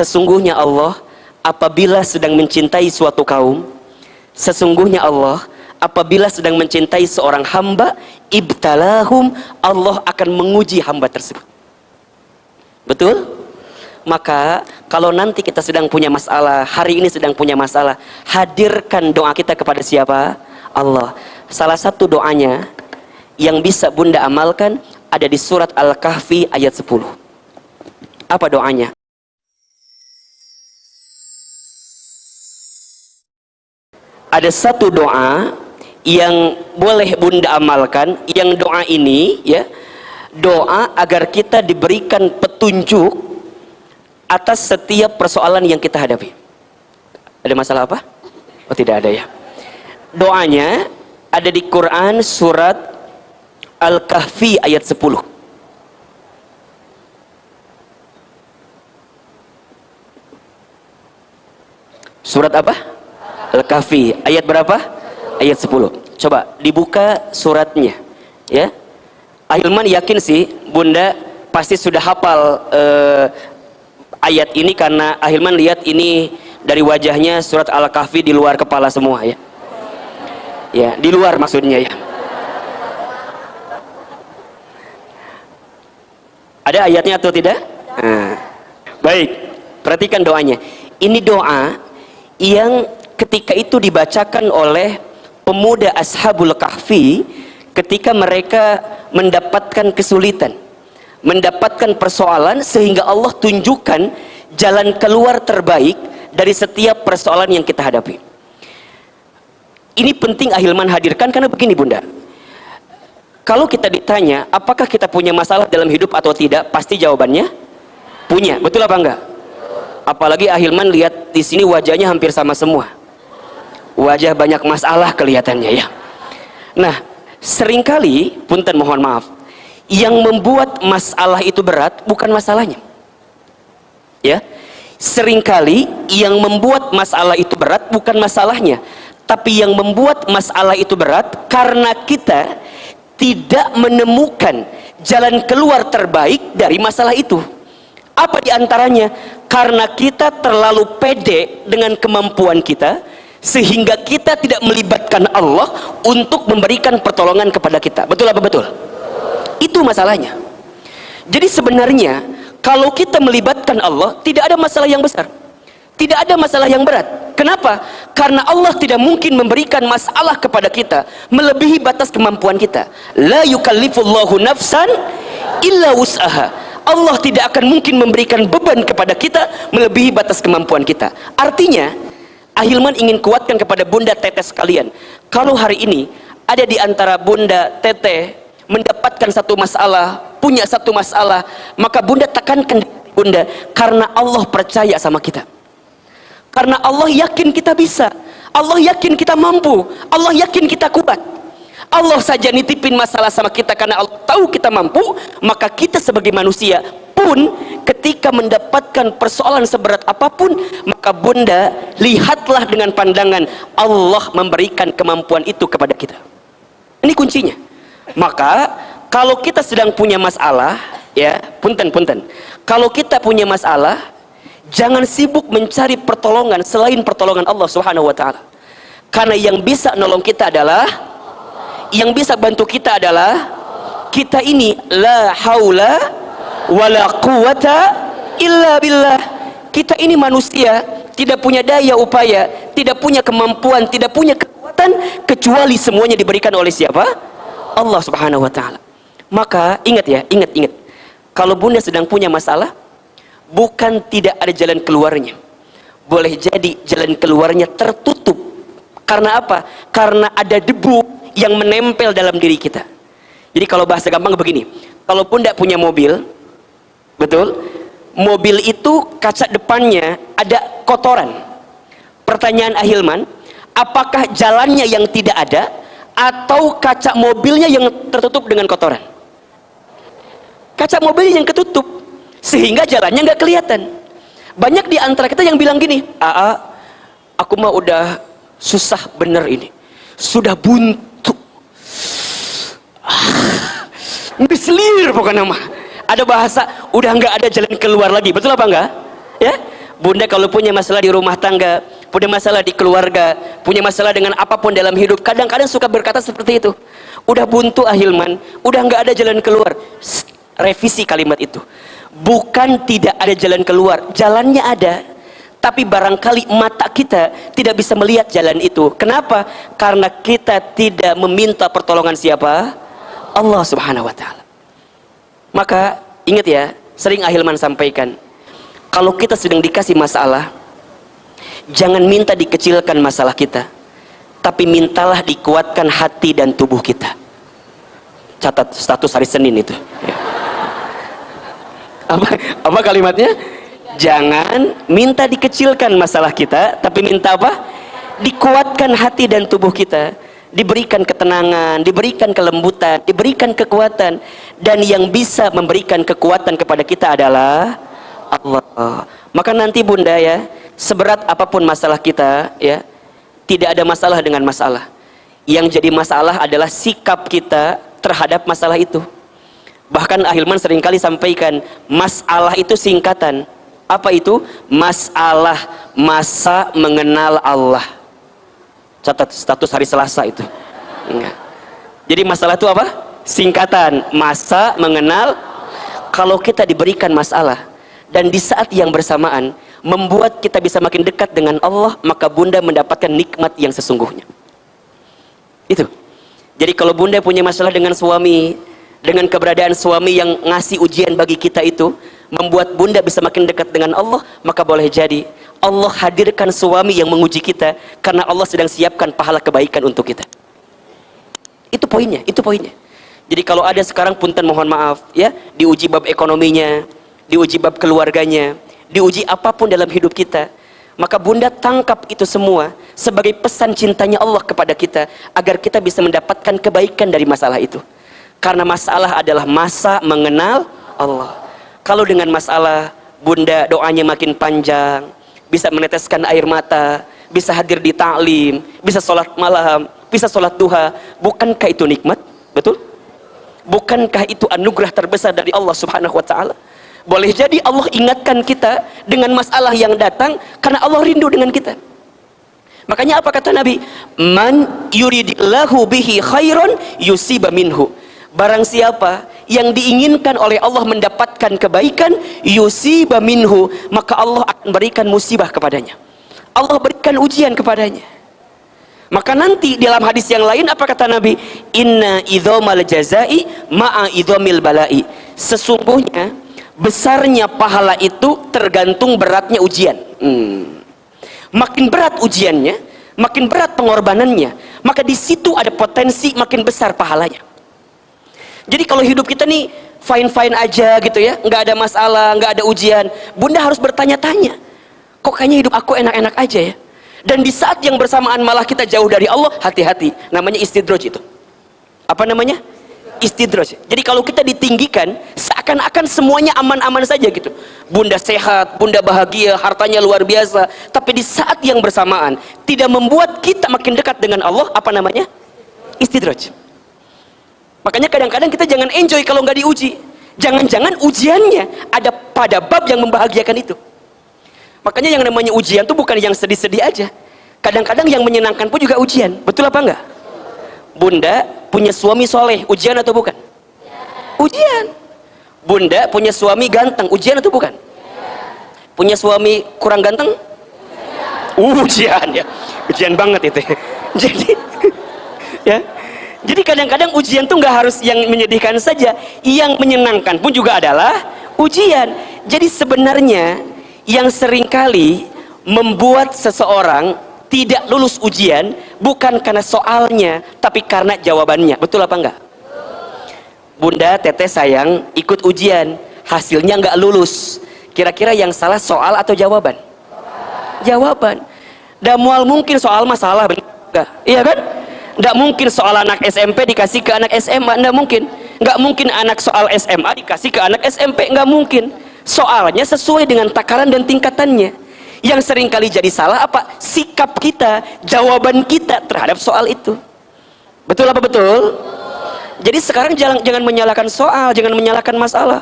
Sesungguhnya Allah apabila sedang mencintai suatu kaum, sesungguhnya Allah apabila sedang mencintai seorang hamba, ibtalahum, Allah akan menguji hamba tersebut. Betul? Maka kalau nanti kita sedang punya masalah, hari ini sedang punya masalah, hadirkan doa kita kepada siapa? Allah. Salah satu doanya yang bisa Bunda amalkan ada di surat Al-Kahfi ayat 10. Apa doanya? Ada satu doa yang boleh Bunda amalkan, yang doa ini ya, doa agar kita diberikan petunjuk atas setiap persoalan yang kita hadapi. Ada masalah apa? Oh, tidak ada ya. Doanya ada di Quran surat Al-Kahfi ayat 10. Surat apa? Al-Kahfi ayat berapa? Ayat 10. Coba dibuka suratnya ya. Ahilman yakin sih Bunda pasti sudah hafal ayat ini, karena Ahilman lihat ini dari wajahnya surat Al-Kahfi di luar kepala semua ya. Ya, di luar maksudnya ya. Ada ayatnya atau tidak? Nah, baik, perhatikan doanya. Ini doa yang ketika itu dibacakan oleh pemuda Ashabul Kahfi ketika mereka mendapatkan kesulitan, mendapatkan persoalan, sehingga Allah tunjukkan jalan keluar terbaik dari setiap persoalan yang kita hadapi. Ini penting Ahilman hadirkan karena begini Bunda, kalau kita ditanya apakah kita punya masalah dalam hidup atau tidak, pasti jawabannya punya. Betul apa enggak? Apalagi Ahilman lihat di sini wajahnya hampir sama semua, wajah banyak masalah kelihatannya ya. Nah, seringkali, punten mohon maaf, yang membuat masalah itu berat bukan masalahnya ya. Seringkali yang membuat masalah itu berat bukan masalahnya, tapi yang membuat masalah itu berat karena kita tidak menemukan jalan keluar terbaik dari masalah itu. Apa diantaranya? Karena kita terlalu pede dengan kemampuan kita, sehingga kita tidak melibatkan Allah untuk memberikan pertolongan kepada kita. Betul apa betul? Itu masalahnya. Jadi sebenarnya kalau kita melibatkan Allah, tidak ada masalah yang besar, tidak ada masalah yang berat. Kenapa? Karena Allah tidak mungkin memberikan masalah kepada kita melebihi batas kemampuan kita. La yukallifullahu nafsan illa wus'aha. Allah tidak akan mungkin memberikan beban kepada kita melebihi batas kemampuan kita. Artinya Ahilman ingin kuatkan kepada Bunda Teteh sekalian, kalau hari ini ada di antara Bunda Teteh mendapatkan satu masalah, punya satu masalah, maka Bunda tekankan Bunda, karena Allah percaya sama kita, karena Allah yakin kita bisa, Allah yakin kita mampu, Allah yakin kita kuat. Allah saja nitipin masalah sama kita karena Allah tahu kita mampu. Maka kita sebagai manusia pun ketika mendapatkan persoalan seberat apapun, maka Bunda lihatlah dengan pandangan Allah memberikan kemampuan itu kepada kita. Ini kuncinya. Maka kalau kita sedang punya masalah ya, punten kalau kita punya masalah, jangan sibuk mencari pertolongan selain pertolongan Allah Subhanahu wa taala. Karena yang bisa nolong kita adalah, yang bisa bantu kita adalah kita ini. La haula wala quwata illa billah. Kita ini manusia, tidak punya daya upaya, tidak punya kemampuan, tidak punya kekuatan, kecuali semuanya diberikan oleh siapa? Allah Subhanahu wa taala. Maka ingat ya, ingat. Kalau Bunda sedang punya masalah, bukan tidak ada jalan keluarnya, boleh jadi jalan keluarnya tertutup. Karena apa? Karena ada debu yang menempel dalam diri kita. Jadi kalau bahasa gampang begini, kalau Bunda punya mobil, betul, mobil itu kaca depannya ada kotoran. Pertanyaan Ahilman, apakah jalannya yang tidak ada atau kaca mobilnya yang tertutup dengan kotoran? Kaca mobilnya yang ketutup sehingga jalannya nggak kelihatan. Banyak di antara kita yang bilang gini, aku mah udah susah bener ini, sudah buntu, ngeselir pokoknya mah. Ada bahasa udah nggak ada jalan keluar lagi. Betul apa enggak? Ya, Bunda kalau punya masalah di rumah tangga, punya masalah di keluarga, punya masalah dengan apapun dalam hidup, kadang-kadang suka berkata seperti itu. Udah buntu Ahilman, udah nggak ada jalan keluar. Revisi kalimat itu. Bukan tidak ada jalan keluar, jalannya ada. Tapi barangkali mata kita tidak bisa melihat jalan itu. Kenapa? Karena kita tidak meminta pertolongan siapa? Allah Subhanahu wa Ta'ala. Maka ingat ya, sering Ahilman sampaikan, kalau kita sedang dikasih masalah, jangan minta dikecilkan masalah kita, tapi mintalah dikuatkan hati dan tubuh kita. Catat status hari Senin itu. Apa kalimatnya? Jangan minta dikecilkan masalah kita, tapi minta apa? Dikuatkan hati dan tubuh kita, diberikan ketenangan, diberikan kelembutan, diberikan kekuatan. Dan yang bisa memberikan kekuatan kepada kita adalah Allah. Maka nanti Bunda ya, seberat apapun masalah kita ya, tidak ada masalah dengan masalah. Yang jadi masalah adalah sikap kita terhadap masalah itu. Bahkan Ahilman seringkali sampaikan, masalah itu singkatan. Apa itu? Masalah masa mengenal Allah. Catat status hari Selasa itu. Enggak. Jadi masalah itu apa? Singkatan masa mengenal. Kalau kita diberikan masalah dan di saat yang bersamaan membuat kita bisa makin dekat dengan Allah, maka Bunda mendapatkan nikmat yang sesungguhnya. Itu. Jadi kalau Bunda punya masalah dengan suami, dengan keberadaan suami yang ngasih ujian bagi kita itu membuat Bunda bisa makin dekat dengan Allah, maka boleh jadi Allah hadirkan suami yang menguji kita karena Allah sedang siapkan pahala kebaikan untuk kita. Itu poinnya, itu poinnya. Jadi kalau ada sekarang punten mohon maaf ya, diuji bab ekonominya, diuji bab keluarganya, diuji apapun dalam hidup kita, maka Bunda tangkap itu semua sebagai pesan cintanya Allah kepada kita agar kita bisa mendapatkan kebaikan dari masalah itu. Karena masalah adalah masa mengenal Allah. Kalau dengan masalah Bunda doanya makin panjang, bisa meneteskan air mata, bisa hadir di ta'lim, bisa sholat malam, bisa sholat duha, bukankah itu nikmat? Betul? Bukankah itu anugerah terbesar dari Allah Subhanahu wa Ta'ala? Boleh jadi Allah ingatkan kita dengan masalah yang datang karena Allah rindu dengan kita. Makanya apa kata Nabi? Man yuridillahu bihi khairan yusiba minhu. Barang siapa yang diinginkan oleh Allah mendapatkan kebaikan, yusiba minhu, maka Allah akan berikan musibah kepadanya. Allah berikan ujian kepadanya. Maka nanti dalam hadis yang lain apa kata Nabi? Inna idhomal jazai ma'a idhomil balai. Sesungguhnya besarnya pahala itu tergantung beratnya ujian. Makin berat ujiannya, makin berat pengorbanannya, maka di situ ada potensi makin besar pahalanya. Jadi kalau hidup kita nih fine-fine aja gitu ya, nggak ada masalah, nggak ada ujian, Bunda harus bertanya-tanya, kok kayaknya hidup aku enak-enak aja ya? Dan di saat yang bersamaan malah kita jauh dari Allah, hati-hati, namanya istidraj itu. Apa namanya? Istidraj. Jadi kalau kita ditinggikan, seakan-akan semuanya aman-aman saja gitu. Bunda sehat, Bunda bahagia, hartanya luar biasa. Tapi di saat yang bersamaan, tidak membuat kita makin dekat dengan Allah, apa namanya? Istidraj. Makanya kadang-kadang kita jangan enjoy kalau nggak diuji. Jangan-jangan ujiannya ada pada bab yang membahagiakan itu. Makanya yang namanya ujian itu bukan yang sedih-sedih aja. Kadang-kadang yang menyenangkan pun juga ujian. Betul apa enggak? Bunda punya suami soleh, ujian atau bukan? Ujian. Bunda punya suami ganteng, ujian atau bukan? Punya suami kurang ganteng? Ujian ya. Ujian banget itu. Jadi ya. Jadi kadang-kadang ujian tuh nggak harus yang menyedihkan saja, yang menyenangkan pun juga adalah ujian. Jadi sebenarnya yang seringkali membuat seseorang tidak lulus ujian bukan karena soalnya, tapi karena jawabannya. Betul apa enggak? Bunda, teteh sayang ikut ujian, hasilnya nggak lulus. Kira-kira yang salah soal atau jawaban? Jawaban. Dan mual mungkin soal masalah, enggak? Iya kan? Nggak mungkin soal anak SMP dikasih ke anak SMA, nggak mungkin. Nggak mungkin anak soal SMA dikasih ke anak SMP, nggak mungkin. Soalnya sesuai dengan takaran dan tingkatannya. Yang seringkali jadi salah apa? Sikap kita, jawaban kita terhadap soal itu. Betul apa betul? Jadi sekarang jangan menyalahkan soal, jangan menyalahkan masalah.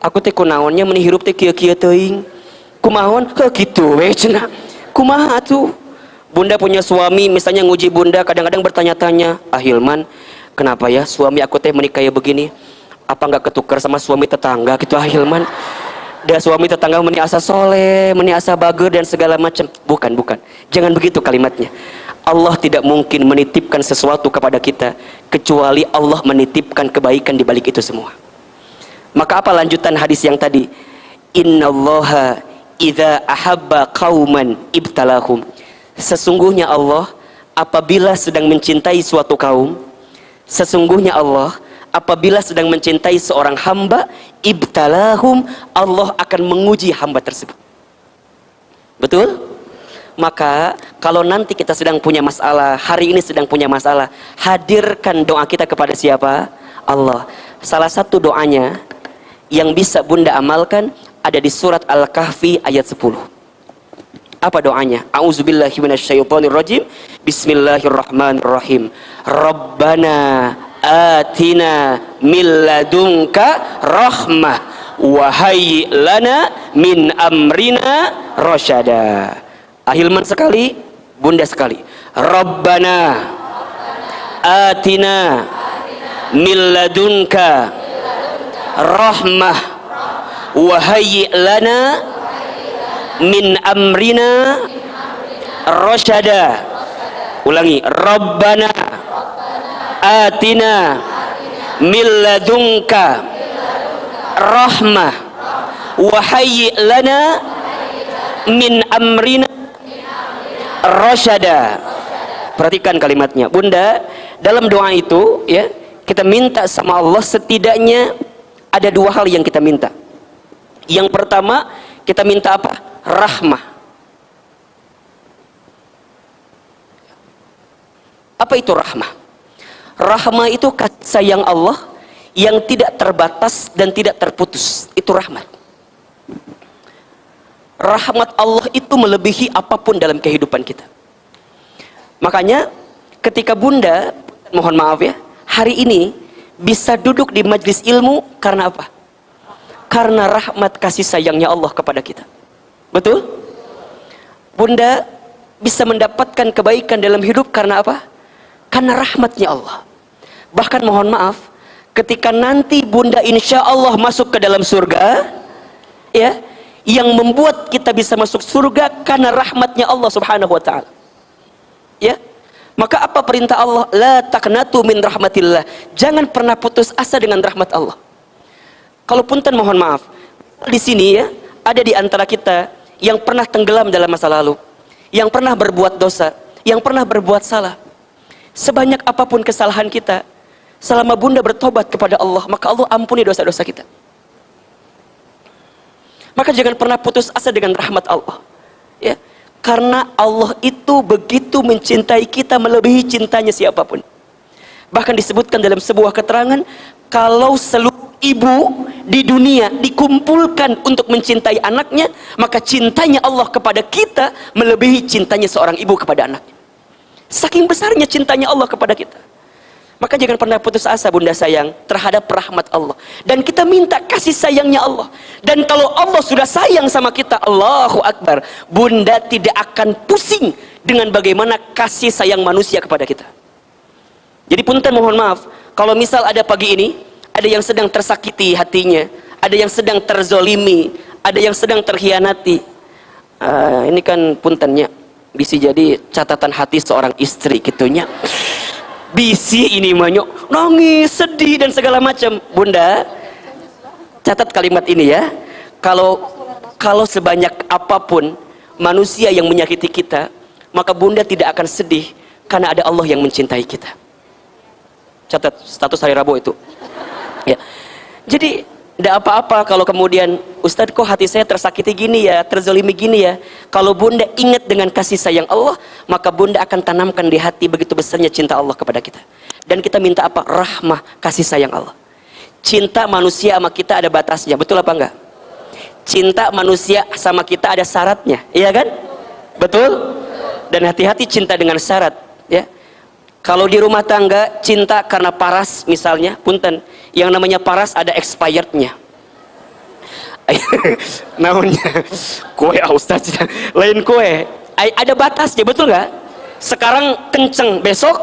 Aku teh kunaonnya menihirup teh kieu-kieu teuing. Kumahon, gitu weh cenah. Kumaha tuh? Bunda punya suami, misalnya nguji bunda, kadang-kadang bertanya-tanya, ah Hilman, kenapa ya suami aku teh menikah ya begini? Apa nggak ketukar sama suami tetangga gitu, ah Hilman? Dan suami tetangga meni asa soleh, meni asa bager dan segala macam. Bukan, bukan. Jangan begitu kalimatnya. Allah tidak mungkin menitipkan sesuatu kepada kita kecuali Allah menitipkan kebaikan di balik itu semua. Maka apa lanjutan hadis yang tadi? Innallaha idza ahabba qauman ibtalahum. Sesungguhnya Allah apabila sedang mencintai suatu kaum, sesungguhnya Allah apabila sedang mencintai seorang hamba, ibtalahum, Allah akan menguji hamba tersebut. Betul? Maka kalau nanti kita sedang punya masalah, hari ini sedang punya masalah, hadirkan doa kita kepada siapa? Allah. Salah satu doanya yang bisa bunda amalkan ada di surat Al-Kahfi ayat 10. Apa doanya? A'udzubillahi minasyaitonirrajim. Bismillahirrahmanirrahim. Rabbana atina min ladunka rahmah wa hayyi lana min amrina rasyada. Ahilman sekali, bunda sekali. Rabbana atina min ladunka rahmah wa hayyi lana min amrina rasyada. Ulangi. Rabbana atina min ladunka rahmah wa hayyi lana min amrina rasyada. Perhatikan kalimatnya bunda. Dalam doa itu ya, kita minta sama Allah setidaknya ada dua hal yang kita minta. Yang pertama kita minta apa? Rahmah. Apa itu rahmah? Rahmah itu kasih sayang Allah yang tidak terbatas dan tidak terputus. Itu rahmat. Rahmat Allah itu melebihi apapun dalam kehidupan kita. Makanya ketika bunda, mohon maaf ya, hari ini bisa duduk di majlis ilmu karena apa? Karena rahmat kasih sayangnya Allah kepada kita. Betul? Bunda bisa mendapatkan kebaikan dalam hidup karena apa? Karena rahmatnya Allah. Bahkan mohon maaf, ketika nanti bunda insya Allah masuk ke dalam surga, ya, yang membuat kita bisa masuk surga karena rahmatnya Allah subhanahu wa ta'ala. Ya, maka apa perintah Allah? La taqnatu min rahmatillah. Jangan pernah putus asa dengan rahmat Allah. Kalau punten mohon maaf, di sini ya, ada di antara kita yang pernah tenggelam dalam masa lalu, yang pernah berbuat dosa, yang pernah berbuat salah. Sebanyak apapun kesalahan kita, selama bunda bertobat kepada Allah, maka Allah ampuni dosa-dosa kita. Maka jangan pernah putus asa dengan rahmat Allah, ya, karena Allah itu begitu mencintai kita melebihi cintanya siapapun. Bahkan disebutkan dalam sebuah keterangan, kalau seluruh ibu di dunia dikumpulkan untuk mencintai anaknya, maka cintanya Allah kepada kita melebihi cintanya seorang ibu kepada anaknya. Saking besarnya cintanya Allah kepada kita. Maka jangan pernah putus asa bunda sayang terhadap rahmat Allah. Dan kita minta kasih sayangnya Allah. Dan kalau Allah sudah sayang sama kita, Allahu Akbar, bunda tidak akan pusing dengan bagaimana kasih sayang manusia kepada kita. Jadi punten mohon maaf, kalau misal ada pagi ini ada yang sedang tersakiti hatinya, ada yang sedang terzolimi, ada yang sedang terhianati, ini kan puntennya bisa jadi catatan hati seorang istri gitunya. Bisi ini manyok nangis, sedih dan segala macam. Bunda catat kalimat ini ya. Kalau sebanyak apapun manusia yang menyakiti kita, maka bunda tidak akan sedih karena ada Allah yang mencintai kita. Catat status hari Rabu itu ya. Jadi tidak apa-apa kalau kemudian Ustadz kok hati saya tersakiti gini ya, terzalimi gini ya. Kalau bunda ingat dengan kasih sayang Allah, maka bunda akan tanamkan di hati begitu besarnya cinta Allah kepada kita. Dan kita minta apa? Rahmah, kasih sayang Allah. Cinta manusia sama kita ada batasnya, betul apa enggak? Cinta manusia sama kita ada syaratnya, iya kan? Betul? Dan hati-hati cinta dengan syarat ya. Kalau di rumah tangga cinta karena paras misalnya, punten, yang namanya paras ada expirednya. Naonnya kue Ustaz, lain kue. Ada batasnya, betul nggak? Sekarang kenceng, besok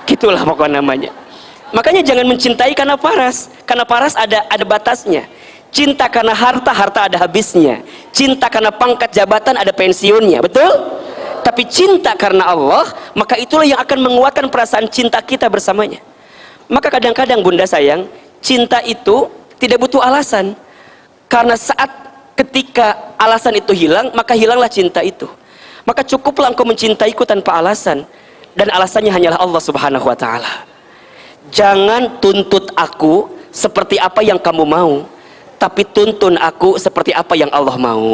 gitulah pokoknya namanya. Makanya jangan mencintai karena paras ada batasnya. Cinta karena harta ada habisnya. Cinta karena pangkat jabatan ada pensiunnya, betul? Tapi cinta karena Allah, maka itulah yang akan menguatkan perasaan cinta kita bersamanya. Maka kadang-kadang bunda sayang, cinta itu tidak butuh alasan. Karena saat ketika alasan itu hilang, maka hilanglah cinta itu. Maka cukuplah engkau mencintaiku tanpa alasan. Dan alasannya hanyalah Allah subhanahu wa ta'ala. Jangan tuntut aku seperti apa yang kamu mau, tapi tuntun aku seperti apa yang Allah mau.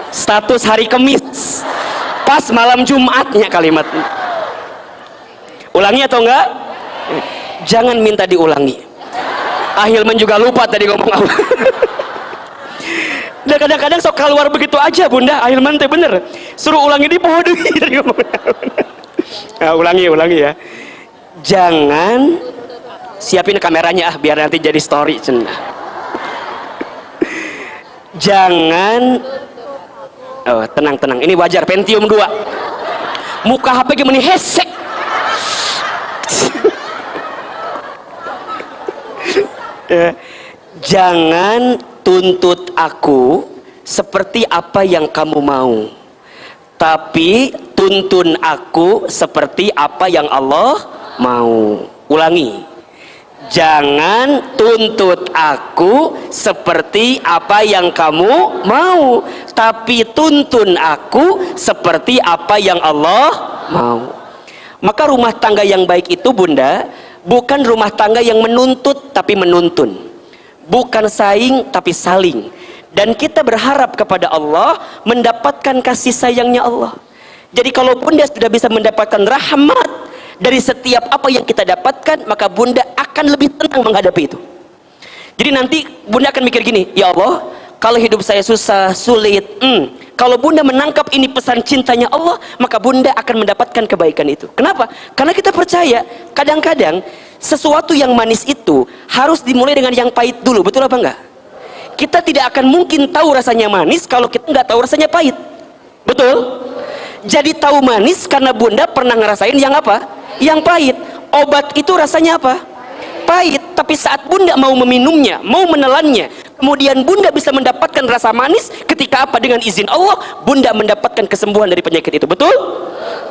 Status hari Kamis pas malam Jumatnya kalimat. Ulangi atau enggak? Jangan minta diulangi. Ahilman juga lupa tadi ngomong apa. Dan kadang-kadang sok keluar begitu aja bunda. Ahilman teh bener suruh ulangi di bodoh tadi ngomong. Nah, ulangi ya. Jangan, siapin kameranya biar nanti jadi story cenah. Jangan, oh tenang, ini wajar, Pentium 2 muka HP gimana hesek. Jangan tuntut aku seperti apa yang kamu mau, tapi tuntun aku seperti apa yang Allah mau. Ulangi, jangan tuntut aku seperti apa yang kamu mau, tapi tuntun aku seperti apa yang Allah mau. Maka rumah tangga yang baik itu bunda, bukan rumah tangga yang menuntut tapi menuntun, bukan saing tapi saling. Dan kita berharap kepada Allah mendapatkan kasih sayangnya Allah. Jadi kalau bunda sudah bisa mendapatkan rahmat dari setiap apa yang kita dapatkan, maka bunda akan lebih tenang menghadapi itu. Jadi nanti bunda akan mikir gini, ya Allah, kalau hidup saya susah, sulit, kalau bunda menangkap ini pesan cintanya Allah, maka bunda akan mendapatkan kebaikan itu. Kenapa? Karena kita percaya kadang-kadang sesuatu yang manis itu harus dimulai dengan yang pahit dulu, betul apa enggak? Kita tidak akan mungkin tahu rasanya manis kalau kita nggak tahu rasanya pahit, betul? Jadi tahu manis karena bunda pernah ngerasain yang apa? Yang pahit. Obat itu rasanya apa? Pahit. Tapi saat bunda mau meminumnya, mau menelannya, kemudian bunda bisa mendapatkan rasa manis. Ketika apa? Dengan izin Allah, bunda mendapatkan kesembuhan dari penyakit itu, betul?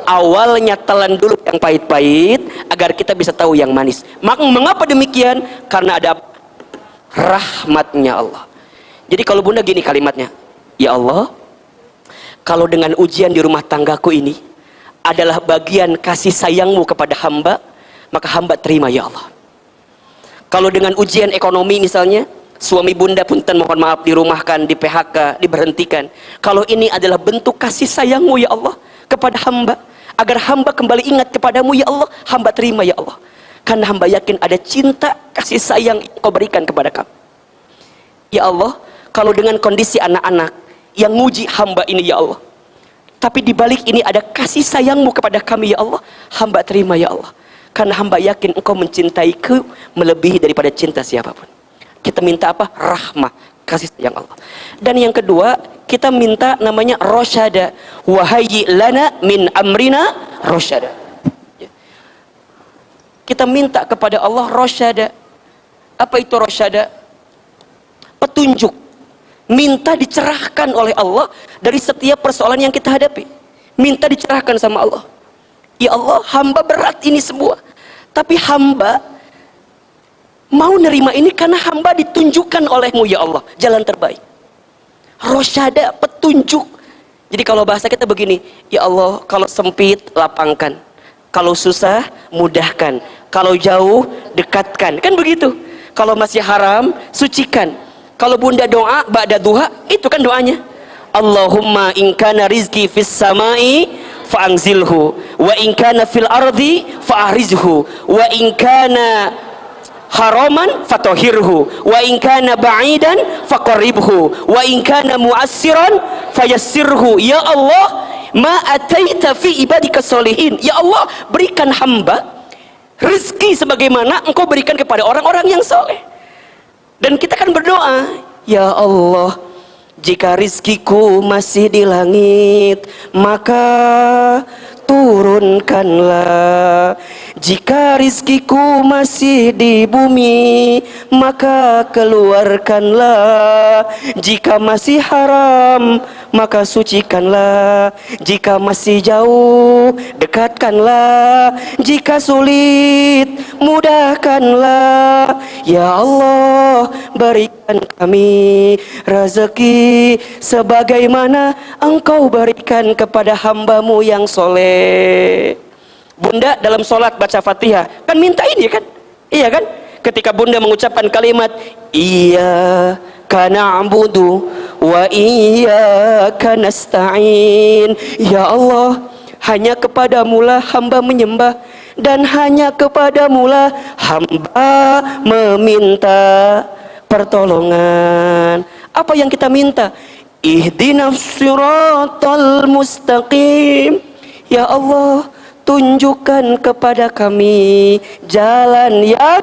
Awalnya telan dulu yang pahit-pahit agar kita bisa tahu yang manis. Mengapa demikian? Karena ada rahmatnya Allah. Jadi kalau bunda gini kalimatnya, ya Allah, kalau dengan ujian di rumah tanggaku ini adalah bagian kasih sayangmu kepada hamba, maka hamba terima ya Allah. Kalau dengan ujian ekonomi misalnya, suami bunda punten mohon maaf dirumahkan, di PHK, diberhentikan, kalau ini adalah bentuk kasih sayangmu ya Allah kepada hamba, agar hamba kembali ingat kepadamu ya Allah, hamba terima ya Allah. Karena hamba yakin ada cinta, kasih sayang yang kau berikan kepada kami. Ya Allah, kalau dengan kondisi anak-anak yang nguji hamba ini ya Allah, tapi dibalik ini ada kasih sayangmu kepada kami ya Allah, hamba terima ya Allah. Karena hamba yakin engkau mencintaiku melebihi daripada cinta siapapun. Kita minta apa? Rahmah, kasih sayang Allah. Dan yang kedua, kita minta namanya rosyada. Wahayyi lana min amrina rosyada. Kita minta kepada Allah rosyada. Apa itu rosyada? Petunjuk. Minta dicerahkan oleh Allah dari setiap persoalan yang kita hadapi. Minta dicerahkan sama Allah. Ya Allah, hamba berat ini semua, tapi hamba mau nerima ini karena hamba ditunjukkan olehmu ya Allah jalan terbaik. Rosyada, petunjuk. Jadi kalau bahasa kita begini, ya Allah, kalau sempit lapangkan, kalau susah mudahkan, kalau jauh dekatkan, kan begitu. Kalau masih haram sucikan. Kalau bunda doa ba'da duha, itu kan doanya. Allahumma in kana rizqi fis samai fa'anzilhu, wa in kana fil ardi fa'ahrizhu, wa in kana haraman fatahhirhu, wa in kana ba'idan faqarribhu, wa in kana mu'assiran fayassirhu. Ya Allah, ma ataita fi ibadika solihin. Ya Allah, berikan hamba rezeki sebagaimana engkau berikan kepada orang-orang yang soleh. Dan kita kan berdoa, ya Allah, jika rizkiku masih di langit, maka turunkanlah. Jika rizkiku masih di bumi, maka keluarkanlah. Jika masih haram, maka sucikanlah. Jika masih jauh, dekatkanlah. Jika sulit, mudahkanlah. Ya Allah, berikan kami rezeki sebagaimana engkau berikan kepada hambamu yang soleh. Bunda dalam sholat baca Fatihah kan minta ini kan, iya kan? Ketika bunda mengucapkan kalimat iyyaka na'budu wa iyyaka nasta'in, ya Allah, hanya kepadamulah hamba menyembah dan hanya kepadamulah hamba meminta pertolongan. Apa yang kita minta? Ihdinas siratal mustaqim, ya Allah, tunjukkan kepada kami jalan yang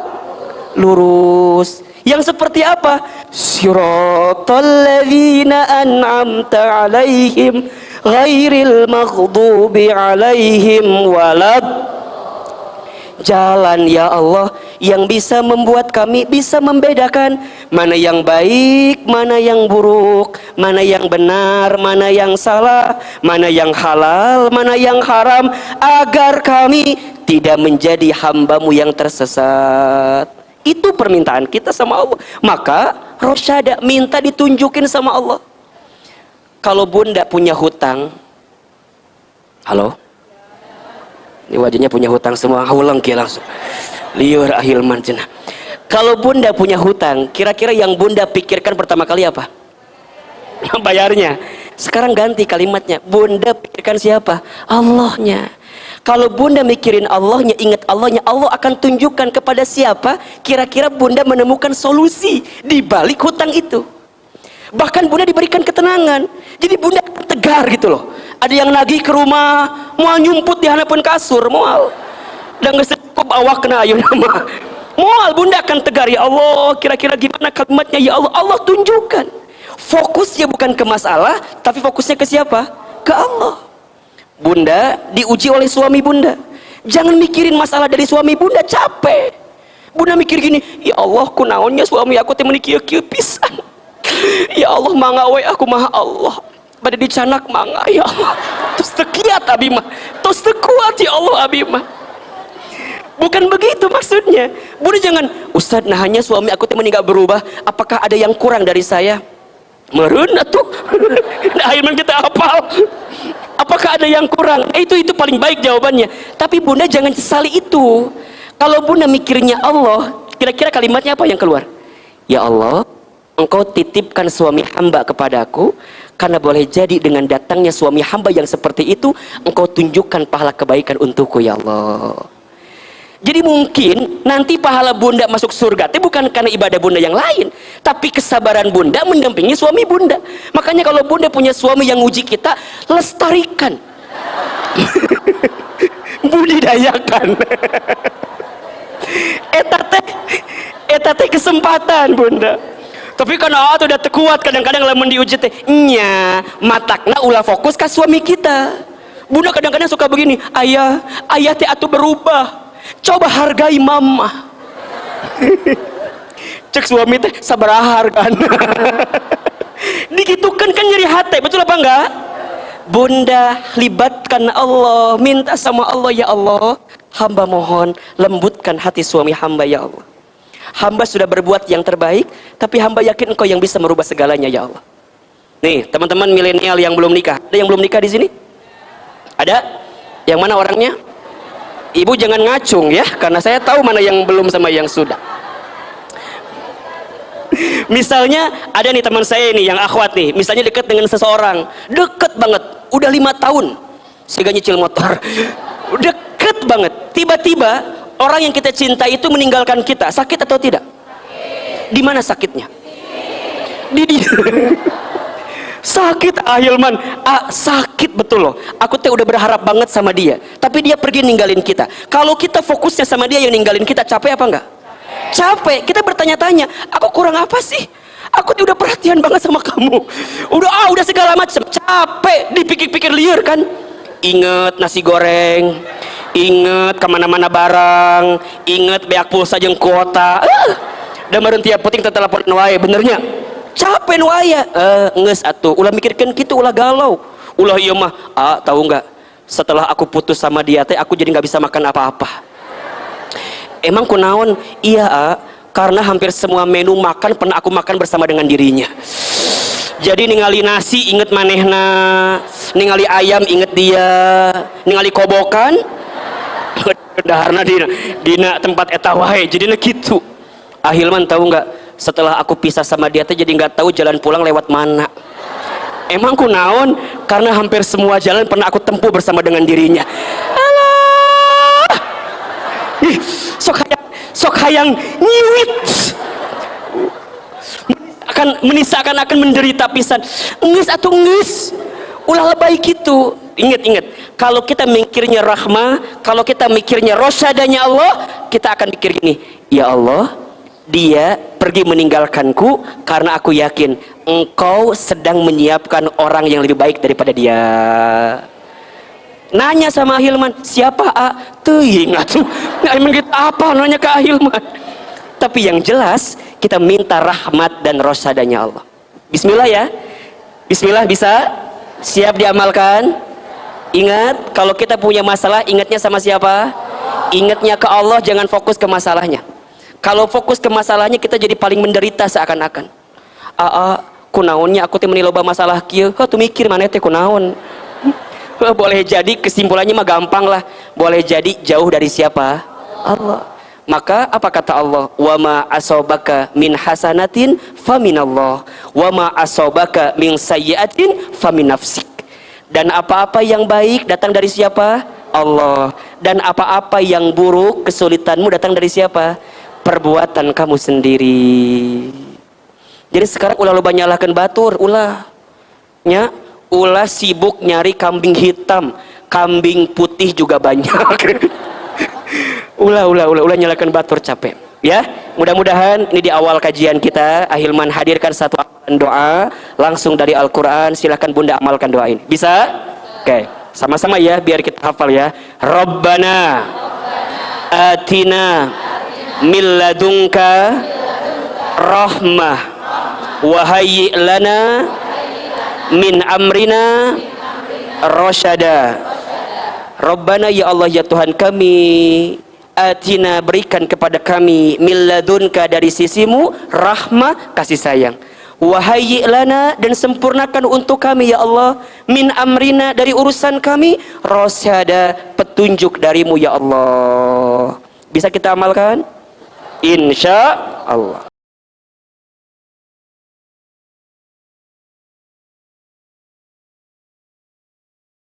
lurus. Yang seperti apa? Siratal ladzina an'amta alaihim ghairil maghdubi alaihim walad. Jalan, ya Allah, yang bisa membuat kami bisa membedakan mana yang baik, mana yang buruk, mana yang benar, mana yang salah, mana yang halal, mana yang haram, agar kami tidak menjadi hambamu yang tersesat. Itu permintaan kita sama Allah. Maka Rosyada minta ditunjukin sama Allah. Kalau bunda punya hutang, halo? Ini wajahnya punya hutang semua, haulang kia langsung liur ahilman cenah. Kalau bunda punya hutang, kira-kira yang bunda pikirkan pertama kali apa? Bayarnya. Sekarang ganti kalimatnya, bunda pikirkan siapa? Allahnya. Kalau bunda mikirin Allahnya, ingat Allahnya, Allah akan tunjukkan kepada siapa kira-kira bunda menemukan solusi di balik hutang itu. Bahkan bunda diberikan ketenangan, jadi bunda tegar gitu loh. Ada yang nagih ke rumah, mau nyumput di hadapan kasur, mual. Dan nggak cukup awak kena ayo nama. Mual, bunda akan tegar, ya Allah, kira-kira gimana kalimatnya, ya Allah. Allah tunjukkan. Fokusnya bukan ke masalah, tapi fokusnya ke siapa? Ke Allah. Bunda diuji oleh suami bunda. Jangan mikirin masalah dari suami bunda, capek. Bunda mikir gini, ya Allah, kunaonnya suami aku teh kieu-kieu pisan. Ya Allah, mangga we aku mah Allah. Pada dicanak mangga, ya Allah. Terus tekiat abi mah. Terus tekuat, ya Allah abi mah. Bukan begitu maksudnya. Bunda jangan, Ustadz, nah hanya suami aku teh meninggal berubah. Apakah ada yang kurang dari saya? Meureun atuh. Nah, akhirnya kita hafal. Apakah ada yang kurang? Itu paling baik jawabannya. Tapi bunda jangan sesali itu. Kalau bunda mikirnya Allah, kira-kira kalimatnya apa yang keluar? Ya Allah, Engkau titipkan suami hamba kepadaku, karena boleh jadi dengan datangnya suami hamba yang seperti itu, Engkau tunjukkan pahala kebaikan untukku, ya Allah. Jadi mungkin nanti pahala bunda masuk surga itu bukan karena ibadah bunda yang lain, tapi kesabaran bunda mendampingi suami bunda. Makanya kalau bunda punya suami yang uji kita, lestarikan. Budidayakan. Etate kesempatan bunda. Tapi karena udah terkuat, kadang-kadang lamun diuji teh nya matakna ulah fokus ke suami kita. Bunda kadang-kadang suka begini, ayah teh atuh berubah, coba hargai mama. Cek suami teh sabaraha hargan. Digitukan kan nyeri hati, betul apa enggak? Bunda libatkan Allah, minta sama Allah, ya Allah, hamba mohon lembutkan hati suami hamba, ya Allah. Hamba sudah berbuat yang terbaik, tapi hamba yakin Engkau yang bisa merubah segalanya, ya Allah. Nih, teman-teman milenial yang belum nikah, ada yang belum nikah di sini? Ada? Yang mana orangnya? Ibu jangan ngacung ya, karena saya tahu mana yang belum sama yang sudah. Misalnya ada nih teman saya nih yang akhwat nih, misalnya dekat dengan seseorang, deket banget, udah 5 tahun, sehingga nyicil motor, deket banget, tiba-tiba orang yang kita cinta itu meninggalkan kita, sakit atau tidak? Di mana sakitnya? Di Sakit Ahilman, sakit betul loh. Aku teh udah berharap banget sama dia, tapi dia pergi ninggalin kita. Kalau kita fokusnya sama dia yang ninggalin kita, capek apa enggak? Capek. Kita bertanya-tanya, aku kurang apa sih? Aku udah perhatian banget sama kamu. Udah segala macam. Capek, dipikir-pikir liar kan. Ingat nasi goreng, ingat kemana-mana barang, ingat beak pulsa jeung kuota. Dan meureun tiap penting teh telepon wae, benernya. Capek nu aya, ngeus atuh ulah mikirkeun kitu, ulah galau, ulah ieu mah tahu nggak, setelah aku putus sama dia teh aku jadi nggak bisa makan apa-apa. Emang kunaon? Iya, karena hampir semua menu makan pernah aku makan bersama dengan dirinya. Jadi ningali nasi inget manehna, ningali ayam inget dia, ningali kobokan daharna dina tempat eta wae, jadinya gitu. Ahilman tahu nggak? Setelah aku pisah sama dia teh jadi nggak tahu jalan pulang lewat mana. Emang kunaon? Karena hampir semua jalan pernah aku tempuh bersama dengan dirinya. Alah, sok hayang nyiwit, menisakan akan menderita pisan. Ngeus atuh ngeus, ulah lebay gitu. Ingat, kalau kita mikirnya rahmah, kalau kita mikirnya rosyadanya Allah, kita akan mikir gini, ya Allah, dia pergi meninggalkanku karena aku yakin engkau sedang menyiapkan orang yang lebih baik daripada dia. Nanya sama Ahilman, siapa teuing atuh. Emang kita apa nanya ke Ahilman? Tapi yang jelas kita minta rahmat dan rosyadanya Allah. Bismillah ya. Bismillah, bisa? Siap diamalkan? Ingat, kalau kita punya masalah, ingatnya sama siapa? Ingatnya ke Allah, jangan fokus ke masalahnya. Kalau fokus ke masalahnya, kita jadi paling menderita seakan-akan. Kunaonnya aku teh meuni loba masalah kieu, tuh mikir maneh teh kunaon. Boleh jadi kesimpulannya mah gampang lah. Boleh jadi jauh dari siapa? Allah. Maka apa kata Allah? Wa ma asobaka min hasanatin faminallah, wa ma asobaka min sayyiatin famin nafsik. Dan apa-apa yang baik datang dari siapa? Allah. Dan apa-apa yang buruk, kesulitanmu datang dari siapa? Perbuatan kamu sendiri. Jadi sekarang ulah loba nyalahkan batur, ulah sibuk nyari kambing hitam, kambing putih juga banyak. ulah nyalahkan batur, capek ya. Mudah-mudahan ini di awal kajian kita Ahilman hadirkan satu doa langsung dari Al-Quran. Silahkan Bunda amalkan doa ini, bisa? Oke, sama-sama ya biar kita hafal ya. Rabbana atina min ladunka rahmah wa hayyi' lana min amrina rasyada. Rabbana, ya Allah ya Tuhan kami, atina, berikan kepada kami, min ladunka, dari sisimu, rahmah, kasih sayang, wa hayyi' lana, dan sempurnakan untuk kami ya Allah, min amrina, dari urusan kami, rasyada, petunjuk darimu ya Allah. Bisa kita amalkan? Insya Allah.